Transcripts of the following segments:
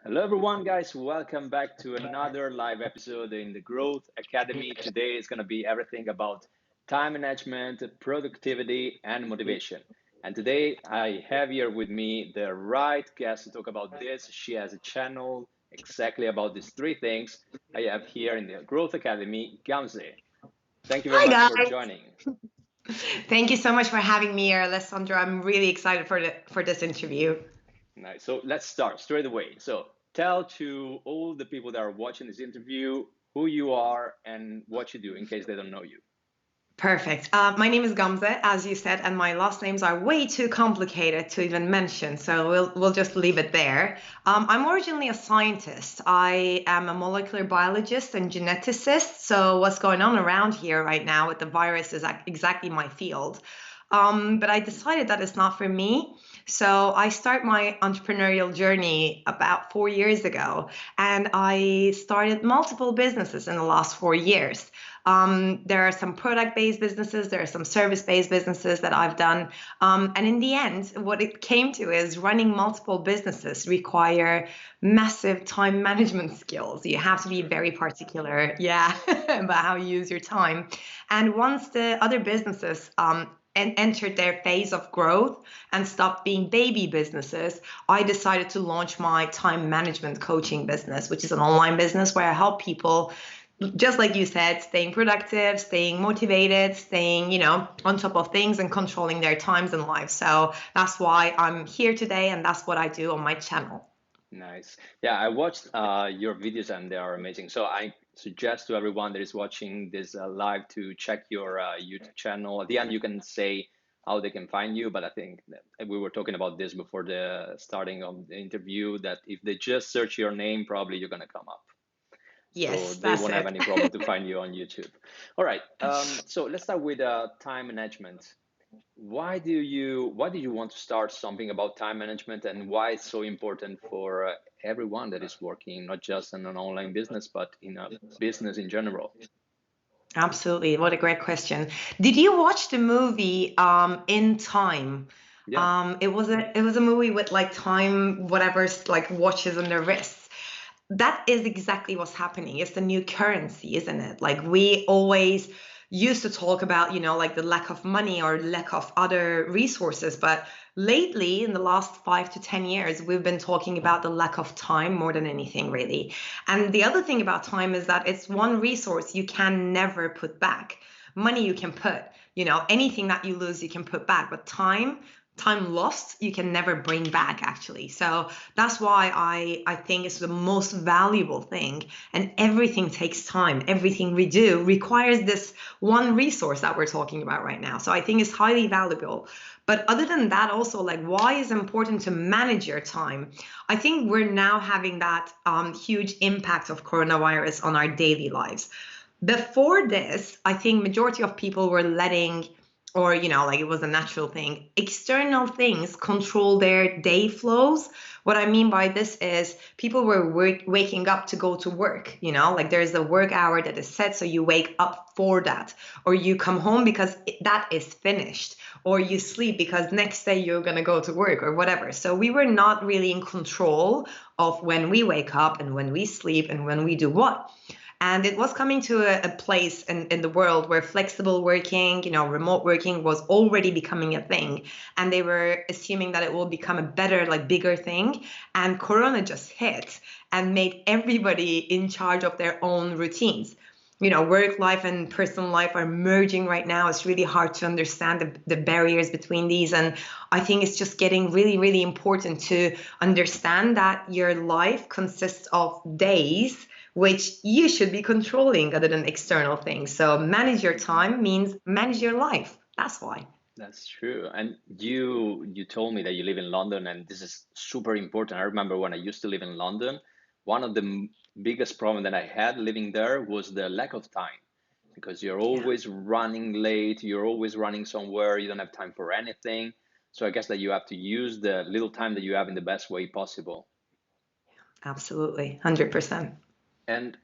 Hello, everyone, guys. Welcome back to another live episode in the Growth Academy. Today is going to be everything about time management, productivity, and motivation. And today I have here with me the right guest to talk about this. She has a channel exactly about these three things. I have here in the Growth Academy, Gamze. Thank you very Hi much for guys. joining. Thank you so much for having me here, Alessandra. I'm really excited for this interview. Nice. So let's start straight away. So tell to all the people that are watching this interview who you are and what you do in case they don't know you. Perfect. My name is Gamze, as you said, and my last names are way too complicated to even mention, so we'll just leave it there. I'm originally a scientist. I am a molecular biologist and geneticist. So what's going on around here right now with the virus is exactly my field. But I decided that it's not for me. So I start my entrepreneurial journey about 4 years ago, and I started multiple businesses in the last 4 years. There are some product-based businesses, there are some service-based businesses that I've done. And in the end, what it came to is running multiple businesses require massive time management skills. You have to be Sure. very particular, yeah, about how you use your time. And once the other businesses and entered their phase of growth and stopped being baby businesses, I decided to launch my time management coaching business, which is an online business where I help people, just like you said, staying productive, staying motivated, staying, on top of things and controlling their times in life. So that's why I'm here today, and that's what I do on my channel. Nice. Yeah, I watched your videos and they are amazing. So I suggest to everyone that is watching this live to check your YouTube channel. At the end, you can say how they can find you, but I think that we were talking about this before the starting of the interview that if they just search your name, probably you're going to come up. So Yes, they that's won't have it. any problem to find you on YouTube. All right. So let's start with time management. Why do you want to start something about time management and why it's so important for everyone that is working, not just in an online business, but in a business in general? Absolutely. What a great question. Did you watch the movie In Time? Yeah. It was a movie with like time, whatever's like watches on their wrists. That is exactly what's happening. It's the new currency, isn't it? Like we always used to talk about, like the lack of money or lack of other resources, but lately in the last 5 to 10 years, we've been talking about the lack of time more than anything, really. And the other thing about time is that it's one resource you can never put back. Money you can put, anything that you lose, you can put back, but time lost you can never bring back, actually. So that's why I think it's the most valuable thing, and everything takes time. Everything we do requires this one resource that we're talking about right now. So I think it's highly valuable. But other than that, also, like, why is it important to manage your time? I think we're now having that huge impact of coronavirus on our daily lives. Before this, I think majority of people were letting, or like, it was a natural thing, external things control their day flows. What I mean by this is people were waking up to go to work, like there's a work hour that is set, so you wake up for that, or you come home because that is finished, or you sleep because next day you're going to go to work or whatever. So we were not really in control of when we wake up and when we sleep and when we do what. And it was coming to a place in the world where flexible working, remote working was already becoming a thing. And they were assuming that it will become a better, like bigger thing. And Corona just hit and made everybody in charge of their own routines. Work life and personal life are merging right now. It's really hard to understand the barriers between these. And I think it's just getting really, really important to understand that your life consists of days which you should be controlling other than external things. So manage your time means manage your life. That's why. That's true. And you told me that you live in London, and this is super important. I remember when I used to live in London, one of the biggest problem that I had living there was the lack of time because you're Yeah, always running late, you're always running somewhere, you don't have time for anything. So I guess that you have to use the little time that you have in the best way possible. absolutely. 100%. And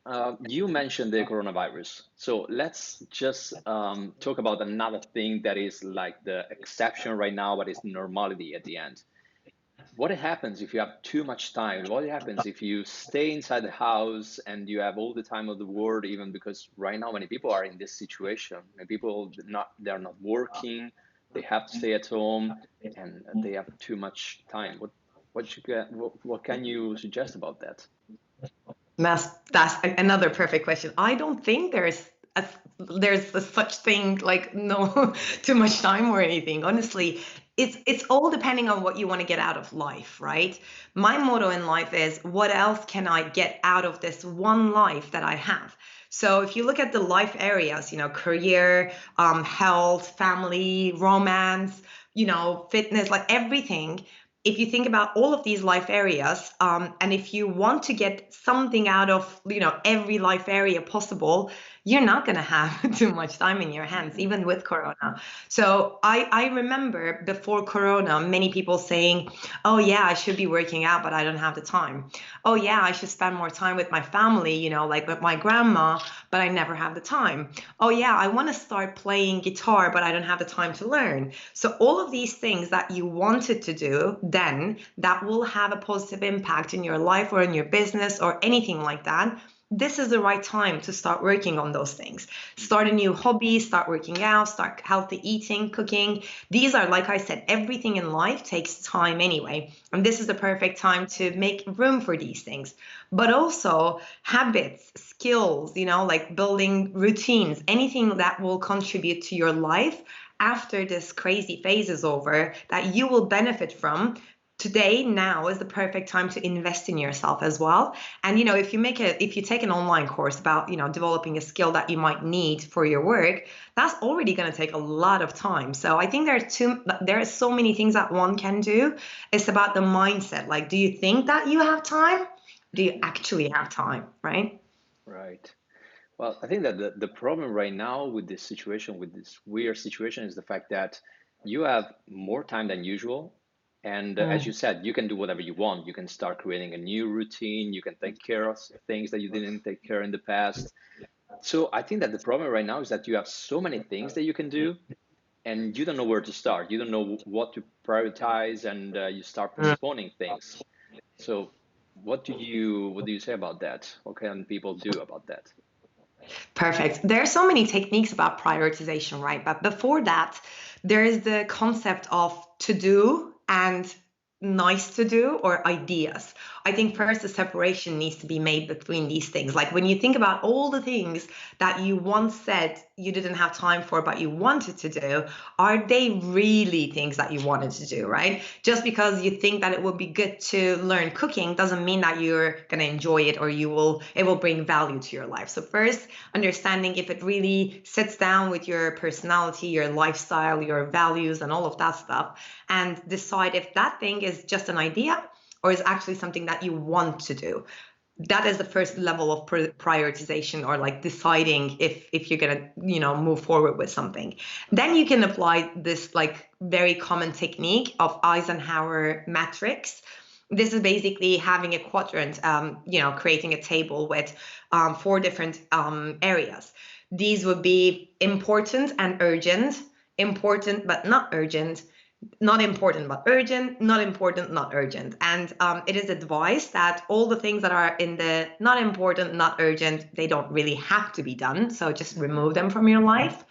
you mentioned the coronavirus. So let's just talk about another thing that is like the exception right now, but it's normality at the end. what happens if you have too much time? What happens if you stay inside the house and you have all the time of the world, even because right now many people are in this situation. Many people they're not working, they have to stay at home and they have too much time. What can you suggest about that? That's another perfect question. I don't think a, there's a such thing like no too much time or anything. Honestly, it's all depending on what you want to get out of life, right? My motto in life is what else can I get out of this one life that I have? So if you look at the life areas, career, health, family, romance, fitness, like everything, if you think about all of these life areas, and if you want to get something out of every life area possible, you're not going to have too much time in your hands, even with corona. So I remember before corona many people saying, oh yeah, I should be working out, but I don't have the time. Oh yeah, I should spend more time with my family, like with my grandma, but I never have the time. Oh yeah, I want to start playing guitar, but I don't have the time to learn. So all of these things that you wanted to do then that will have a positive impact in your life or in your business or anything like that, this is the right time to start working on those things. Start a new hobby, start working out, start healthy eating, cooking. These are, like I said, everything in life takes time anyway. And this is the perfect time to make room for these things. But also habits, skills, like building routines, anything that will contribute to your life after this crazy phase is over that you will benefit from. Today, now is the perfect time to invest in yourself as well. And if you take an online course about developing a skill that you might need for your work, that's already going to take a lot of time. So I think there are so many things that one can do. It's about the mindset. Like, do you think that you have time? Do you actually have time, right? Right. Well, I think that the problem right now with this situation, with this weird situation, is the fact that you have more time than usual. And as you said, you can do whatever you want. You can start creating a new routine. You can take care of things that you didn't take care in the past. So I think that the problem right now is that you have so many things that you can do, and you don't know where to start. You don't know what to prioritize, and you start Mm. postponing things. So what do you say about that? What can people do about that? Perfect. There are so many techniques about prioritization, right? But before that, there is the concept of to do and nice to do or ideas. I think first the separation needs to be made between these things. Like when you think about all the things that you once said you didn't have time for, but you wanted to do, are they really things that you wanted to do, right? Just because you think that it would be good to learn cooking doesn't mean that you're going to enjoy it or it will bring value to your life. So first, understanding if it really sits down with your personality, your lifestyle, your values, and all of that stuff, and decide if that thing is just an idea or is actually something that you want to do. That is the first level of prioritization, or like deciding if you're gonna move forward with something. Then you can apply this like very common technique of Eisenhower matrix. This is basically having a quadrant, creating a table with four different areas. These would be important and urgent, important but not urgent, not important but urgent, not important, not urgent. And it is advised that all the things that are in the not important, not urgent, they don't really have to be done. So just remove them from your life.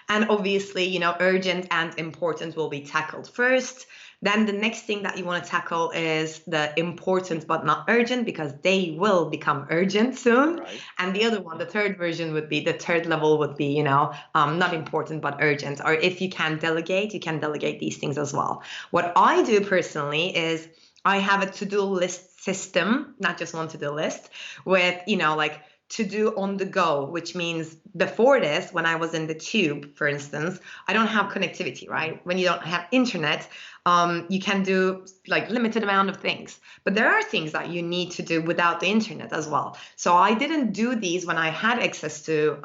And obviously, urgent and important will be tackled first. Then the next thing that you want to tackle is the important but not urgent, because they will become urgent soon. Right. And the other one, the third level would be, not important but urgent. Or if you can delegate, you can delegate these things as well. What I do personally is I have a to-do list system, not just one to-do list, with, like to do on the go, which means before this, when I was in the tube, for instance, I don't have connectivity, right? When you don't have internet, you can do like limited amount of things, but there are things that you need to do without the internet as well. So I didn't do these when I had access to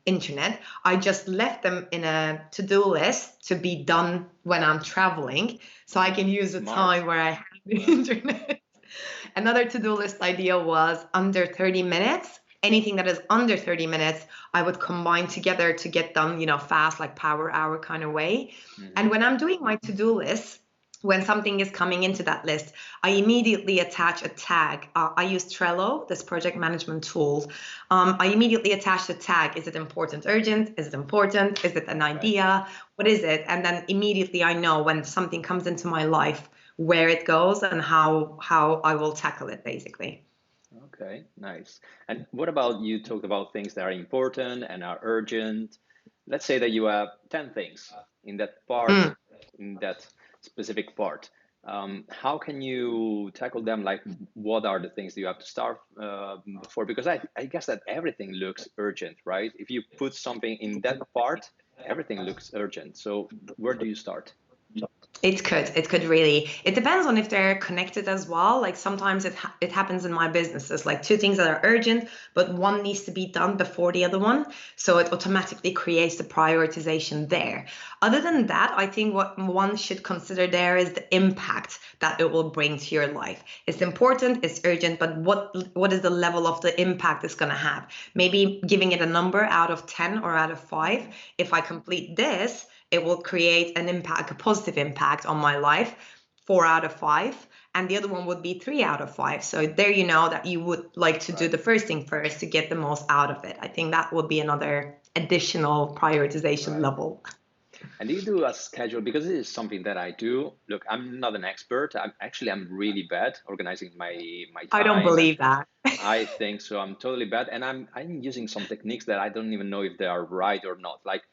internet. I just left them in a to-do list to be done when I'm traveling, so I can use the Smart. time where I have the internet. Another to-do list idea was under 30 minutes. Anything that is under 30 minutes, I would combine together to get done, fast, like power hour kind of way. And when I'm doing my to-do list, when something is coming into that list, I immediately attach a tag. I use Trello, this project management tool. I immediately attach the tag. Is it important, urgent? Is it important? Is it an idea? What is it? And then immediately I know when something comes into my life, where it goes and how I will tackle it, basically. Okay, nice. And what about you talked about things that are important and are urgent? Let's say that you have 10 things in that part, Mm. in that specific part. How can you tackle them? Like, what are the things that you have to start before? Because I guess that everything looks urgent, right? If you put something in that part, everything looks urgent. So where do you start? It could really, it depends on if they're connected as well. Like sometimes it happens in my businesses, like two things that are urgent, but one needs to be done before the other one. So it automatically creates the prioritization there. Other than that, I think what one should consider there is the impact that it will bring to your life. It's important, it's urgent, but what is the level of the impact it's going to have? Maybe giving it a number out of 10 or out of 5. If I complete this, it will create an impact, a positive impact on my life, 4 out of 5. And the other one would be 3 out of 5. So there you know that you would like to do Right. the first thing first to get the most out of it. I think that would be another additional prioritization Right. level. And do you do a schedule? Because it is something that I do. Look, I'm not an expert. I'm really bad organizing my I don't time, and believe that. I think so. I'm totally bad, and I'm using some techniques that I don't even know if they are right or not. Like,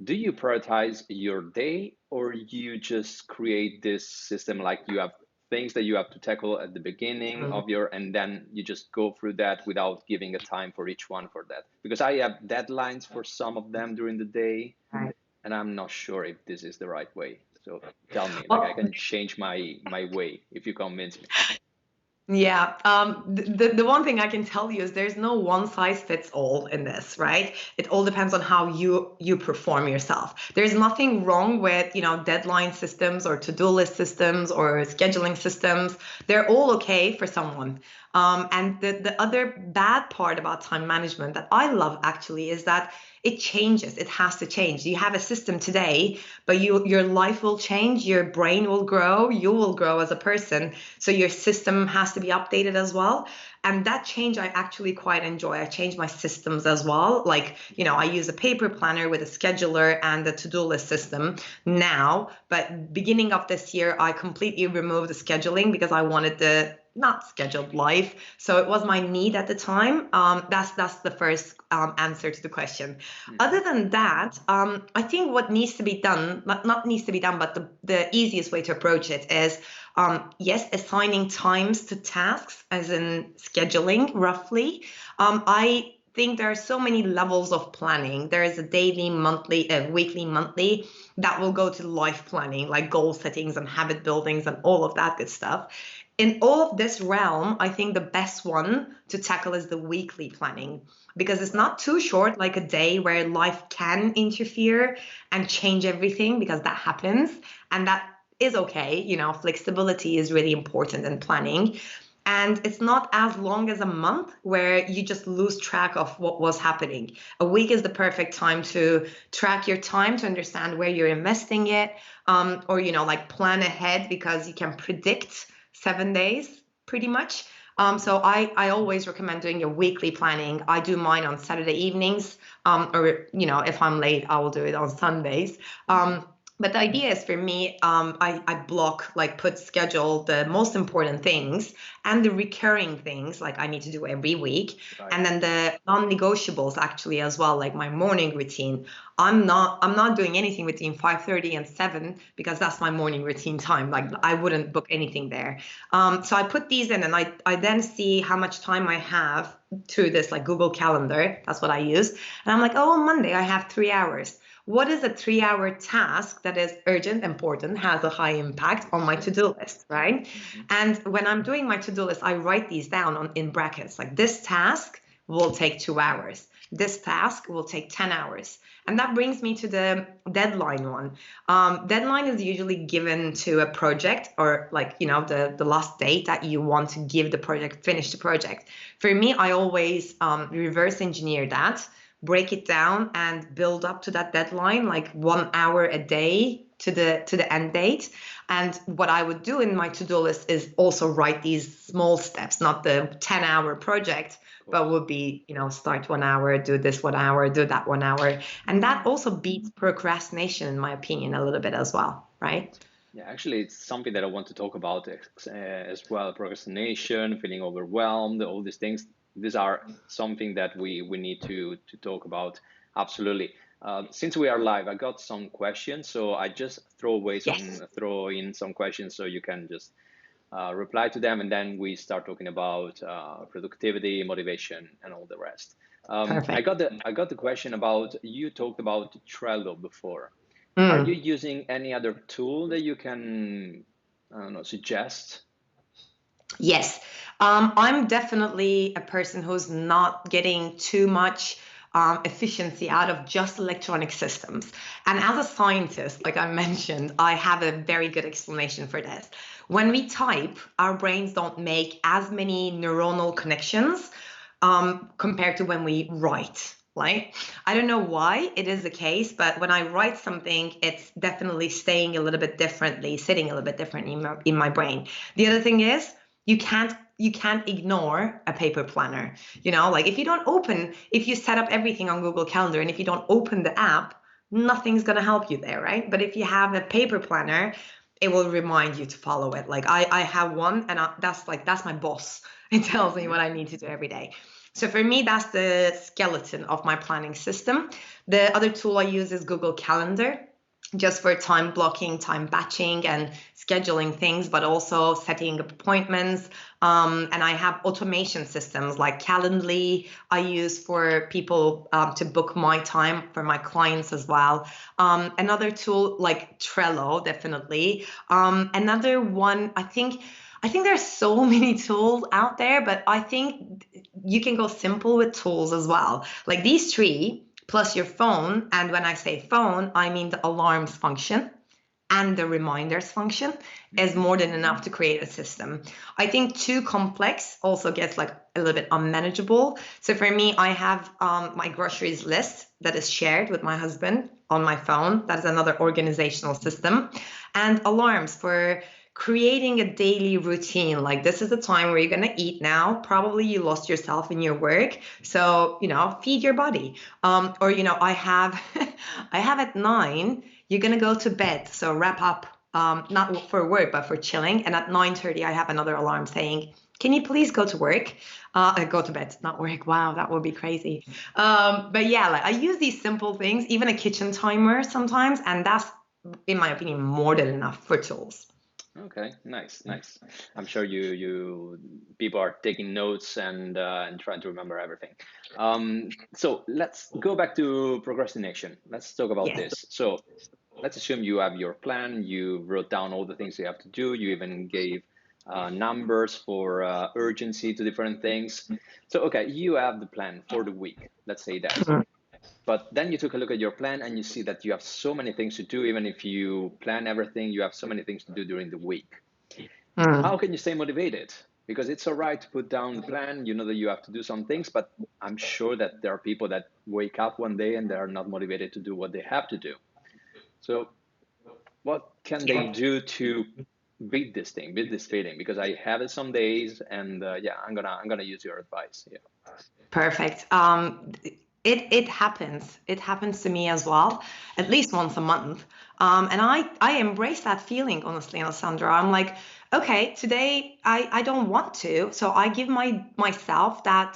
do you prioritize your day, or you just create this system like you have things that you have to tackle at the beginning Mm, of your, and then you just go through that without giving a time for each one for that? Because I have deadlines for some of them during the day, right. and I'm not sure if this is the right way. So tell me, like I Well, can change my way if you convince me. yeah, the one thing I can tell you is there's no one size fits all in this, right? It all depends on how you perform yourself. There's nothing wrong with, deadline systems or to-do list systems or scheduling systems. They're all okay for someone. And the other bad part about time management that I love actually is that it changes. It has to change. You have a system today, but your life will change, your brain will grow, you will grow as a person. So your system has to be updated as well. And that change I actually quite enjoy. I change my systems as well. Like, I use a paper planner with a scheduler and a to-do list system now. But beginning of this year, I completely removed the scheduling because I wanted the not scheduled life. So it was my need at the time. That's the first answer to the question. Mhm. Other than that, I think what needs to be done, not needs to be done, but the easiest way to approach it is, yes, assigning times to tasks, as in scheduling roughly. I think there are so many levels of planning. There is a daily, monthly, weekly, monthly that will go to life planning, like goal settings and habit buildings and all of that good stuff. In all of this realm, I think the best one to tackle is the weekly planning because it's Right. not too short, like a day where life can interfere and change everything because that happens. And that is okay. Flexibility is really important in planning. And it's not as long as a month where you just lose track of what was happening. A week is the perfect time to track your time to understand where you're investing it, or, like plan ahead because you can predict 7 days pretty much. So I always recommend doing your weekly planning. I do mine on Saturday evenings, or if I'm late, I will do it on Sundays. Mhm. But the idea is for me, I block, like put schedule the most important things and the recurring things like I need to do every week. Right. And then the non-negotiables actually as well, like my morning routine. I'm not doing anything between 5:30 and 7 because that's my morning routine time. Like I wouldn't book anything there. So I put these in and I then see how much time I have through this like Google Calendar. That's what I use. And I'm like, oh, on Monday I have 3 hours. What is a 3 hour task that is urgent, important, has a high impact on my to-do list, right? Mhm. And when I'm doing my to-do list, I write these down in brackets. Like this task will take 2 hours. This task will take 10 hours. And that brings me to the deadline one. Deadline is usually given to a project or like, the last date that you want to give the project, finish the project. For me, I always reverse engineer that, break it down and build up to that deadline like 1 hour a day to the end date. And what I would do in my to-do list is also write these small steps, not the 10-hour project, but would be, start 1 hour, do this 1 hour, do that 1 hour. And that also beats procrastination, in my opinion, a little bit as well, right? Yeah, actually, it's something that I want to talk about as well. Procrastination, feeling overwhelmed, all these things. These are something that we need to talk about. Absolutely. Since we are live, I got some questions, so I just Yes. throw in some questions so you can just reply to them, and then we start talking about productivity, motivation, and all the rest. Perfect. I got the question about, you talked about Trello before. Are you Mm. using any other tool that you can, I don't know, suggest? Yes, I'm definitely a person who's not getting too much efficiency out of just electronic systems. And as a scientist, like I mentioned, I have a very good explanation for this. When we type, our brains don't make as many neuronal connections compared to when we write. Right? I don't know why it is the case, but when I write something, it's definitely staying a little bit differently, sitting a little bit differently in my brain. The other thing is, you can't ignore a paper planner. Like if you set up everything on Google Calendar and if you don't open the app, nothing's going to help you there, right? But if you have a paper planner, it will remind you to follow it. Like I have one, and that's my boss. It tells me what I need to do every day. So for me, that's the skeleton of my planning system. The other tool I use is Google Calendar, just for time blocking, time batching, and scheduling things, but also setting appointments. And I have automation systems like Calendly I use for people to book my time for my clients as well. Another tool like Trello, definitely. Another one, I think there's so many tools out there, but I think you can go simple with tools as well. Like these three, plus your phone. And when I say phone, I mean the alarms function and the reminders function is Mhm. more than enough to create a system. I think too complex also gets like a little bit unmanageable. So for me, I have my groceries list that is shared with my husband on my phone. That is another organizational system. And alarms for creating a daily routine. Like this is the time where you're going to eat now. Probably you lost yourself in your work. So, feed your body. Or, I have, I have at 9, you're going to go to bed. So wrap up, not for work, but for chilling. And at 9:30, I have another alarm saying, can you please go to work? Go to bed, not work. Wow, that would be crazy. But yeah, like I use these simple things, even a kitchen timer sometimes. And that's, in my opinion, more than enough for tools. Okay, nice, nice. I'm sure you people are taking notes and trying to remember everything. So let's go back to procrastination. Let's talk about Yes. this. So let's assume you have your plan. You wrote down all the things you have to do. You even gave numbers for urgency to different things. So okay, you have the plan for the week. Let's say that. But then you took a look at your plan and you see that you have so many things to do. Even if you plan everything, you have so many things to do during the week. How Mm. can you stay motivated? Because it's all right to put down the plan, you know that you have to do some things, but I'm sure that there are people that wake up one day and they are not motivated to do what they have to do. So what can they do to beat this thing, beat this feeling? Because I have it some days, and yeah, I'm gonna use your advice. Yeah. Perfect. It happens. It happens to me as well, at least once a month. And I embrace that feeling, honestly, Alessandra. I'm like, okay, today I don't want to, so I give myself that,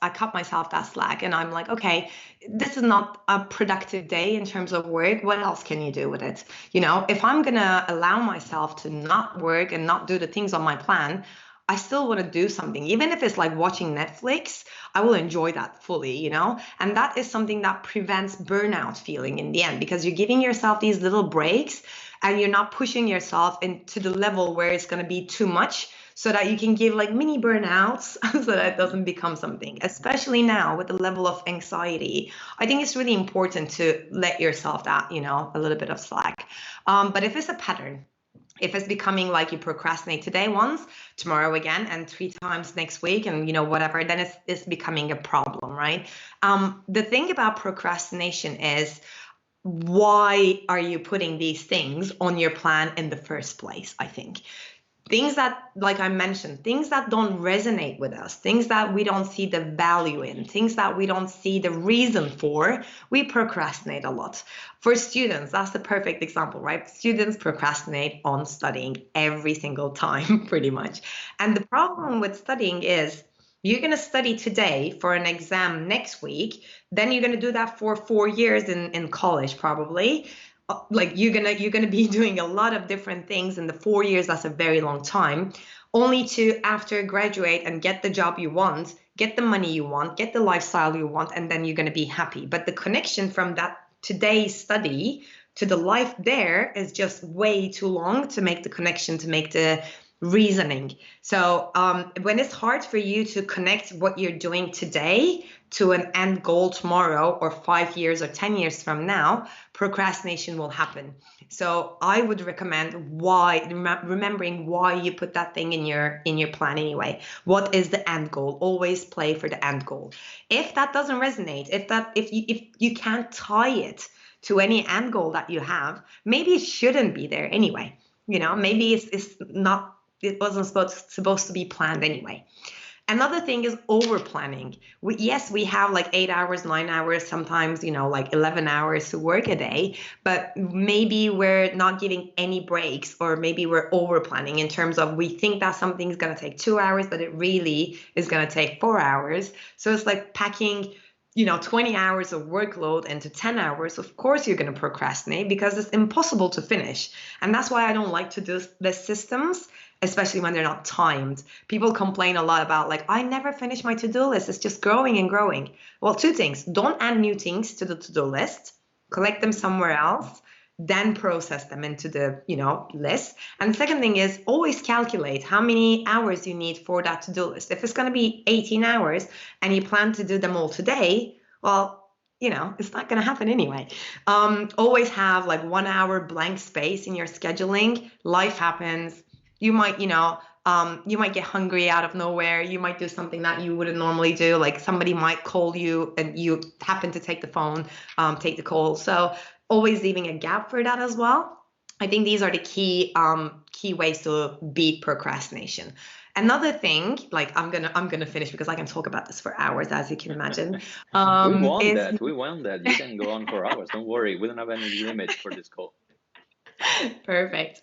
I cut myself that slack, and I'm like, okay, this is not a productive day in terms of work. What else can you do with it? If I'm gonna allow myself to not work and not do the things on my plan, I still want to do something, even if it's like watching Netflix. I will enjoy that fully, and that is something that prevents burnout feeling in the end, because you're giving yourself these little breaks and you're not pushing yourself into the level where it's going to be too much, so that you can give like mini burnouts so that it Mhm. doesn't become something, especially now with the level of anxiety. I think it's really important to let yourself that, a little bit of slack. But if it's a pattern, if it's becoming like you procrastinate today once, tomorrow again, and 3 times next week, and whatever, then it's becoming a problem, right? The thing about procrastination is why are you putting these things on your plan in the first place, I think. Things that, like I mentioned, things that don't resonate with us, things that we don't see the value in, things that we don't see the reason for, we procrastinate a lot. For students, that's the perfect example, right? Students procrastinate on studying every single time, pretty much. And the problem with studying is you're going to study today for an exam next week, then you're going to do that for 4 years in college, probably. Like you're gonna be doing a lot of different things in the 4 years. That's a very long time, only to, after graduate and get the job you want, get the money you want, get the lifestyle you want, and then you're going to be happy. But the connection from that today's study to the life there is just way too long to make the connection, to make the reasoning. So when it's hard for you to connect what you're doing today to an end goal tomorrow or 5 years or 10 years from now, procrastination will happen. So I would recommend remembering why you put that thing in your plan anyway. What is the end goal? Always play for the end goal. If that doesn't resonate, if you can't tie it to any end goal that you have, maybe it shouldn't be there anyway. Maybe it's not, it wasn't supposed to be planned anyway. Another thing is over planning. Yes, we have like 8 hours, 9 hours, sometimes, like 11 hours to work a day, but maybe we're not giving any breaks, or maybe we're over planning in terms of we think that something's going to take 2 hours, but it really is going to take 4 hours. So it's like packing 20 hours of workload into 10 hours. Of course, you're going to procrastinate because it's impossible to finish. And that's why I don't like to do the systems, especially when they're not timed. People complain a lot about, like, I never finish my to-do list. It's just growing and growing. Well, two things. Don't add new things to the to-do list. Collect them somewhere else, then process them into the list. And the second thing is always calculate how many hours you need for that to-do list. If it's going to be 18 hours and you plan to do them all today, well, it's not going to happen anyway. Always have like 1 hour blank space in your scheduling. Life happens. You might get hungry out of nowhere. You might do something that you wouldn't normally do. Like somebody might call you and you happen to take the phone, take the call. So always leaving a gap for that as well. I think these are the key ways to beat procrastination. Another thing, like I'm gonna finish because I can talk about this for hours, as you can imagine. We want Is that. We want that. You can go on for hours. Don't worry. We don't have any limits for this call. Perfect.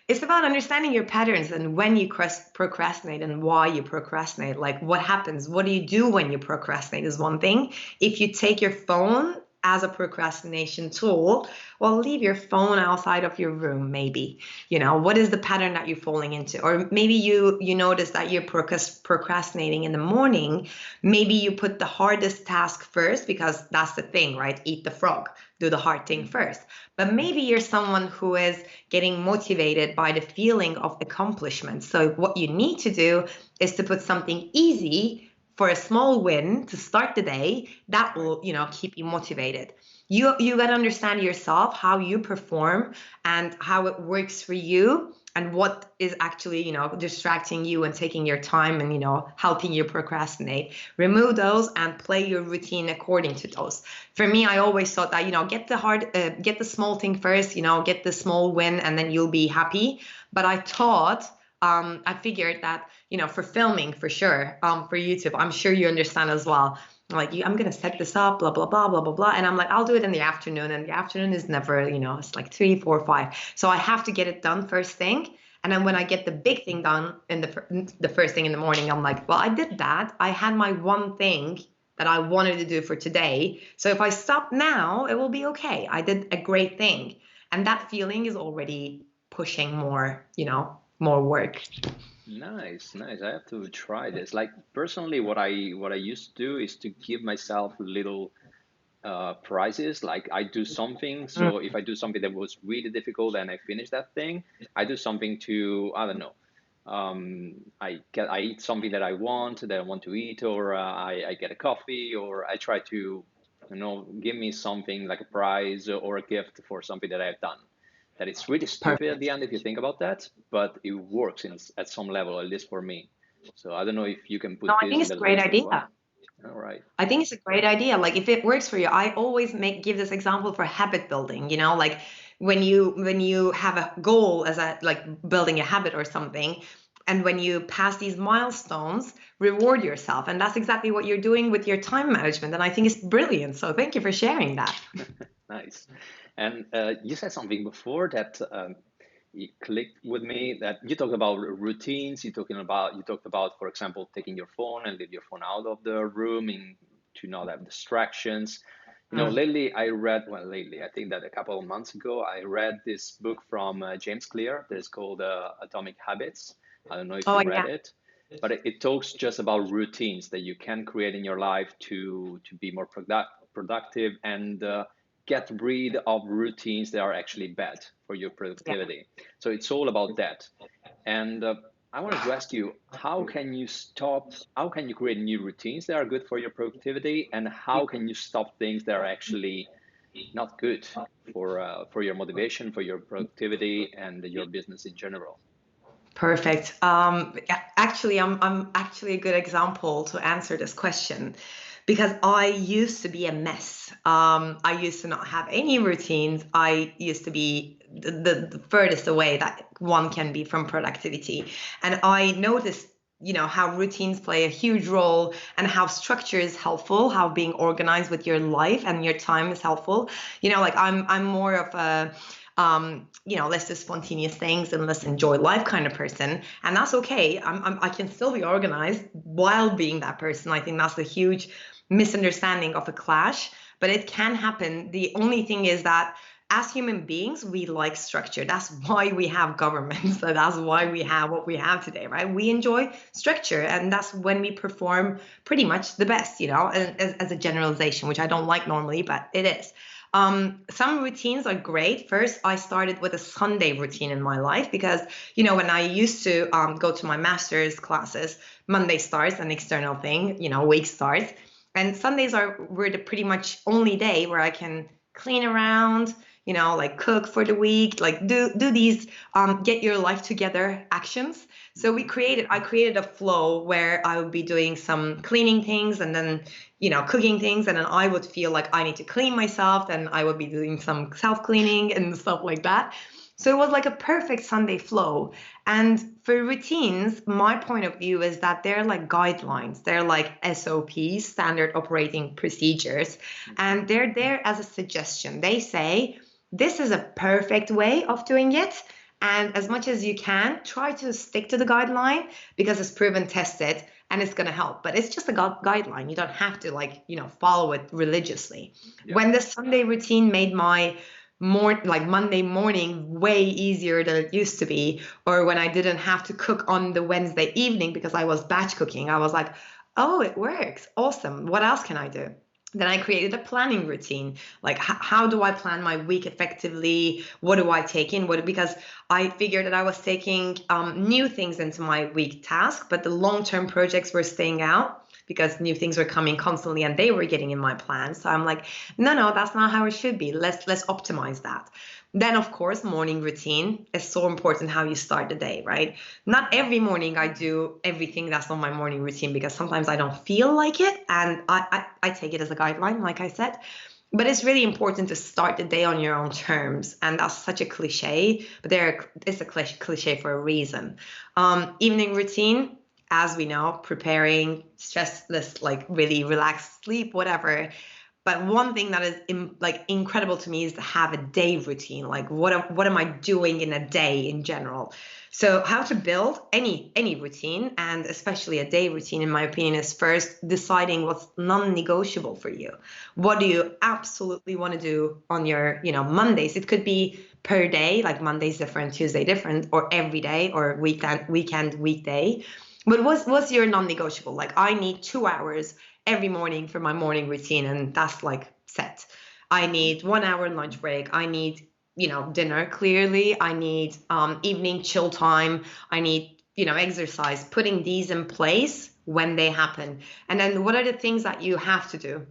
It's about understanding your patterns and when you procrastinate and why you procrastinate. Like what happens? What do you do when you procrastinate is one thing. If you take your phone as a procrastination tool, well, leave your phone outside of your room, maybe. What is the pattern that you're falling into? Or maybe you notice that you're procrastinating in the morning. Maybe you put the hardest task first because that's the thing, right? Eat the frog, do the hard thing first. But maybe you're someone who is getting motivated by the feeling of accomplishment. So what you need to do is to put something easy for a small win to start the day that will, keep you motivated. You got to understand yourself, how you perform and how it works for you, and what is actually, distracting you and taking your time and, helping you procrastinate. Remove those and play your routine according to those. For me, I always thought that, get the small thing first, get the small win, and then you'll be happy. But I figured that, for filming, for sure, for YouTube, I'm sure you understand as well. Like, I'm going to set this up, blah, blah, blah, blah, blah, blah. And I'm like, I'll do it in the afternoon. And the afternoon is never, it's like 3, 4, 5. So I have to get it done first thing. And then when I get the big thing done in the first thing in the morning, I'm like, well, I did that. I had my one thing that I wanted to do for today. So if I stop now, it will be okay. I did a great thing. And that feeling is already pushing more, more work. Nice, nice. I have to try this. Like personally, what I used to do is to give myself little prizes. Like I do something. So if I do something that was really difficult and I finish that thing, I do something to, I don't know. I eat something that I want to eat, or I get a coffee, or I try to, give me something like a prize or a gift for something that I've done. That it's really stupid at the Perfect. end if you think about that, but it works at some level, at least for me. So I don't know if you can No, put I this think in it's the a great list as well. idea. All right. I think it's a great idea. Like if it works for you, I always give this example for habit building, like when you have a goal as a like building a habit or something, and when you pass these milestones, reward yourself. And that's exactly what you're doing with your time management. And I think it's brilliant. So thank you for sharing that. Nice. And you said something before that it clicked with me, that you talked about routines. You talked about, for example, taking your phone and leave your phone out of the room and to not have distractions. Mm. Lately I read, well, lately, I think that a couple of months ago, I read this book from James Clear that is called Atomic Habits. I don't know if Oh you read yeah. it, but it talks just about routines that you can create in your life to be more productive and get rid of routines that are actually bad for your Yeah. productivity. So it's all about that. And I wanted to ask you, how can you create new routines that are good for your productivity, and how can you stop things that are actually not good for your motivation, for your productivity, and your business in general? Perfect. Actually, I'm actually a good example to answer this question because I used to be a mess. I used to not have any routines. I used to be the furthest away that one can be from productivity. And I noticed, how routines play a huge role and how structure is helpful, how being organized with your life and your time is helpful. Like I'm more of a let's do spontaneous things and let's enjoy life kind of person. And that's okay. I can still be organized while being that person. I think that's a huge misunderstanding of a clash, but it can happen. The only thing is that as human beings, we like structure. That's why we have governments. So that's why we have what we have today, right? We enjoy structure, and that's when we perform pretty much the best, as a generalization, which I don't like normally, but it is. Some routines are great. First, I started with a Sunday routine in my life because, when I used to go to my master's classes, Monday starts an external thing, week starts. And Sundays were the pretty much only day where I can clean around, like cook for the week, like do these get your life together actions. So I created a flow where I would be doing some cleaning things and then cooking things, and then I would feel like I need to clean myself, and I would be doing some self-cleaning and stuff like that. So it was like a perfect Sunday flow. And for routines, my point of view is that they're like guidelines. They're like SOPs, standard operating procedures, and they're there as a suggestion. They say, this is a perfect way of doing it. And as much as you can, try to stick to the guideline because it's proven tested and it's going to help. But it's just a guideline. You don't have to follow it religiously. Yeah. When the Sunday routine made my Monday morning way easier than it used to be, or when I didn't have to cook on the Wednesday evening because I was batch cooking, I was like, oh, it works. Awesome. What else can I do? Then I created a planning routine. Like, how do I plan my week effectively? What do I take in? Because I figured that I was taking new things into my week task, but the long-term projects were staying out because new things were coming constantly and they were getting in my plan. So I'm like, no, that's not how it should be. Let's optimize that. Then, of course, morning routine is so important how you start the day, right? Not every morning I do everything that's on my morning routine because sometimes I don't feel like it, and I take it as a guideline, like I said. But it's really important to start the day on your own terms, and that's such a cliche, but it's a cliche for a reason. Evening routine, as we know, preparing, stressless, like really relaxed sleep, whatever. But one thing that is incredible to me is to have a day routine. Like what am I doing in a day in general? So how to build any routine, and especially a day routine, in my opinion, is first deciding what's non-negotiable for you. What do you absolutely want to do on your Mondays? It could be per day, like Monday's different, Tuesday different, or every day, or weekend, weekday. But what's your non-negotiable? Like, I need 2 hours every morning for my morning routine, and that's like set. I need 1 hour lunch break. I need dinner, clearly. I need evening chill time. I need exercise. Putting these in place when they happen. And then what are the things that you have to do?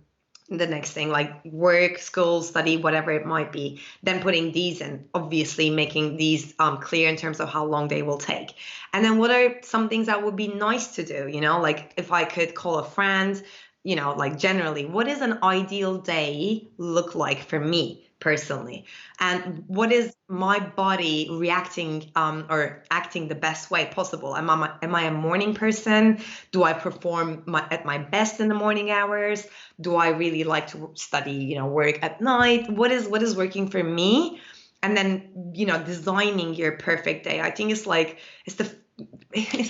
The next thing, like work, school, study, whatever it might be, then putting these in, obviously making these clear in terms of how long they will take. And then what are some things that would be nice to do, like if I could call a friend, like generally, what is an ideal day look like for me personally? And what is my body reacting or acting the best way possible? Am I a morning person? Do I perform at my best in the morning hours? Do I really like to study, work at night? What is working for me? And then, designing your perfect day. I think it's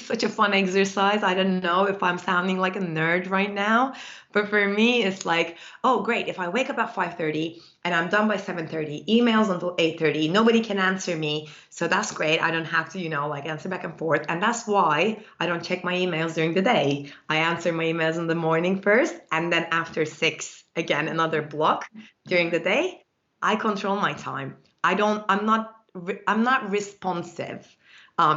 such a fun exercise. I don't know if I'm sounding like a nerd right now, but for me, it's like, oh, great. If I wake up at 5:30 and I'm done by 7:30, emails until 8:30, nobody can answer me. So that's great. I don't have to, like answer back and forth. And that's why I don't check my emails during the day. I answer my emails in the morning first, and then after 6, again, another block during the day. I control my time. I'm not responsive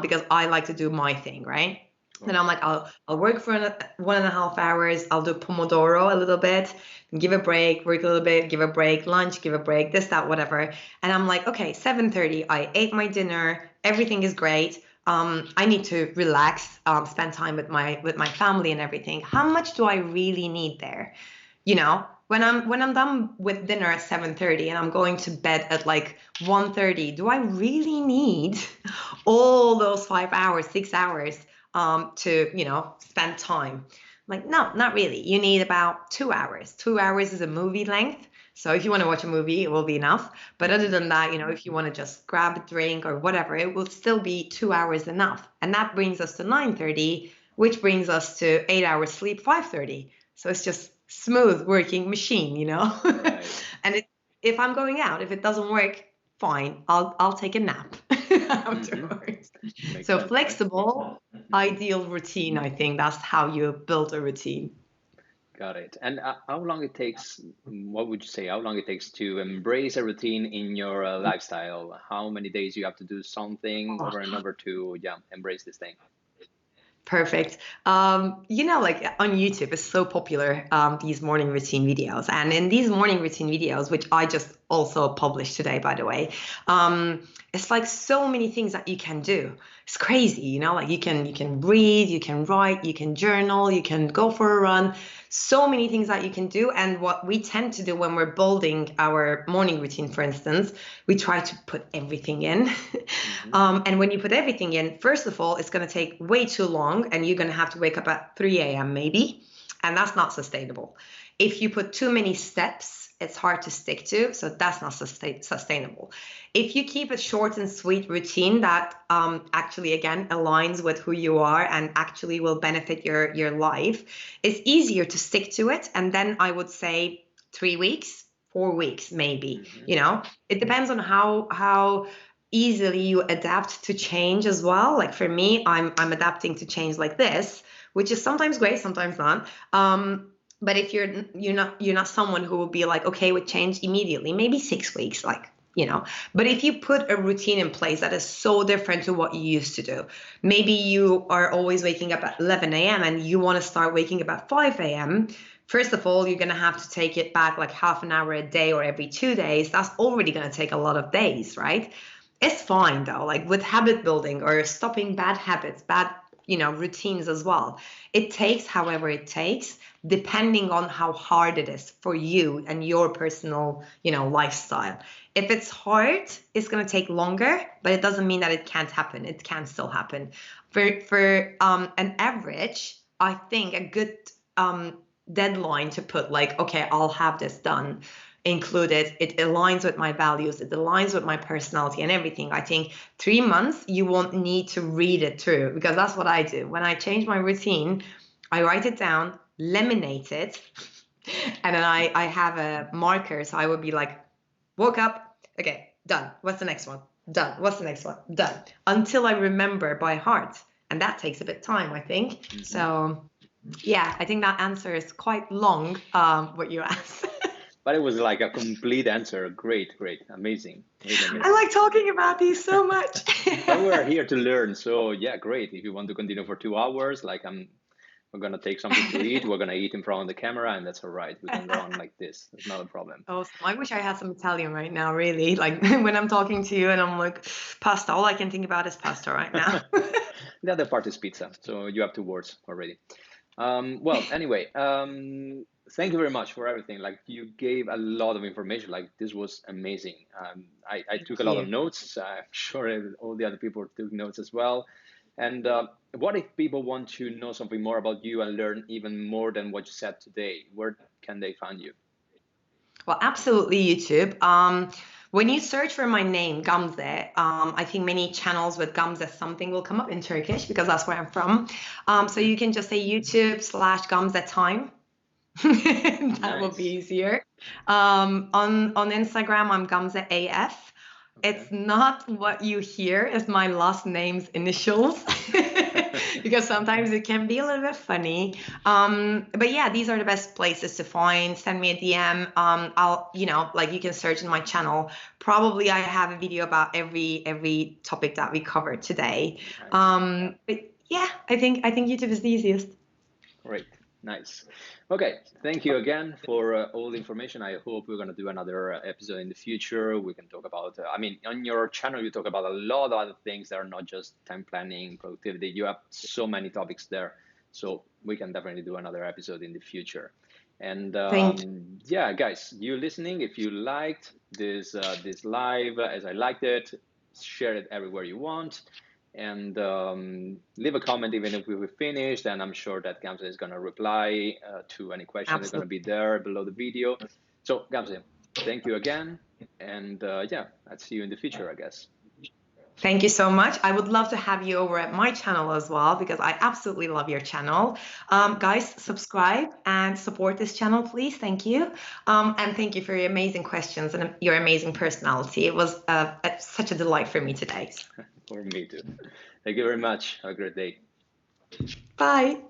because I like to do my thing, right? Then I'm like, I'll work for 1.5 hours. I'll do Pomodoro a little bit, give a break, work a little bit, give a break, lunch, give a break, this, that, whatever. And I'm like, okay, 7:30, I ate my dinner. Everything is great. I need to relax, spend time with my family and everything. How much do I really need there? When I'm done with dinner at 7:30 and I'm going to bed at like 1:30, do I really need all those 5 hours, 6 hours to spend time? Like, no, not really. You need about 2 hours. 2 hours is a movie length. So if you want to watch a movie, it will be enough. But other than that, if you want to just grab a drink or whatever, it will still be 2 hours enough. And that brings us to 9:30, which brings us to 8 hours sleep, 5:30. So it's just smooth working machine. Right. And if I'm going out, if it doesn't work, fine, I'll take a nap afterwards. Makes So sense, right? flexible, ideal routine. I think that's how you build a routine. Got it. And how long it takes, what would you say, how long it takes to embrace a routine in your lifestyle? How many days you have to do something over and over to, yeah, embrace this thing? Perfect. Like on YouTube, it's so popular, these morning routine videos. And in these morning routine videos, which I just also published today, by the way, it's like so many things that you can do. It's crazy, like you can read, you can write, you can journal, you can go for a run. So many things that you can do. And what we tend to do when we're building our morning routine, for instance, we try to put everything in. And when you put everything in, first of all, it's going to take way too long and you're going to have to wake up at 3 a.m. maybe. And that's not sustainable. If you put too many steps, it's hard to stick to. So that's not sustainable. If you keep a short and sweet routine that actually, again, aligns with who you are and actually will benefit your life, it's easier to stick to it. And then I would say 3 weeks, 4 weeks, maybe. It depends on how easily you adapt to change as well. Like for me, I'm adapting to change like this, which is sometimes great, sometimes not. But if you're not someone who will be like okay with change immediately, maybe 6 weeks, But if you put a routine in place that is so different to what you used to do, maybe you are always waking up at 11 a.m. and you want to start waking up at 5 a.m. First of all, you're going to have to take it back like half an hour a day or every 2 days. That's already going to take a lot of days, right? It's fine though, like with habit building or stopping bad habits, bad, routines as well. It takes however it takes, depending on how hard it is for you and your personal, lifestyle. If it's hard, it's going to take longer, but it doesn't mean that it can't happen. It can still happen. For an average, I think a good deadline to put like, okay, I'll have this done included, it aligns with my values, it aligns with my personality and everything. I think 3 months, you won't need to read it through because that's what I do. When I change my routine, I write it down, laminate it, and then I have a marker. So I would be like, woke up, okay, done. What's the next one? Done. What's the next one? Done. Until I remember by heart. And that takes a bit of time, I think. So yeah, I think that answer is quite long, what you asked. But it was like a complete answer. Great, great, amazing, amazing. I like talking about these so much. But we're here to learn, so yeah, great. If you want to continue for 2 hours, like we're gonna take something to eat. We're gonna eat in front of the camera, and that's all right. We can go on like this. It's not a problem. Awesome. I wish I had some Italian right now, really. Like when I'm talking to you and I'm like, pasta, all I can think about is pasta right now. The other part is pizza, so you have 2 words already. Well, anyway, thank you very much for everything. Like you gave a lot of information. Like this was amazing. I took Thank a lot of you. notes. I'm sure all the other people took notes as well. And what if people want to know something more about you and learn even more than what you said today? Where can they find you? Well, absolutely YouTube. When you search for my name, Gamze, I think many channels with Gamze something will come up in Turkish because that's where I'm from. So Hmm. you can just say YouTube/Gamze time. That will be Nice. easier. On Instagram, I'm Gamze AF. Okay. It's not what you hear as my last name's initials because sometimes it can be a little bit funny. But yeah, these are the best places to find. Send me a DM. I'll, like you can search in my channel. Probably I have a video about every topic that we covered today. Nice. But yeah, I think YouTube is the easiest. Great. Nice. Okay. Thank you again for all the information. I hope we're going to do another episode in the future. We can talk about, I mean, on your channel, you talk about a lot of other things that are not just time planning, productivity. You have so many topics there. So we can definitely do another episode in the future. And Thank yeah, guys, you listening, if you liked this live as I liked it, share it everywhere you want and leave a comment even if we were finished. And I'm sure that Gamze is going to reply to any question that's going to absolutely. be there below the video. So, Gamze, thank you again. And yeah, I'll see you in the future, I guess. Thank you so much. I would love to have you over at my channel as well because I absolutely love your channel. Guys, subscribe and support this channel, please. Thank you. And thank you for your amazing questions and your amazing personality. It was such a delight for me today. For me too. Thank you very much. Have a great day. Bye.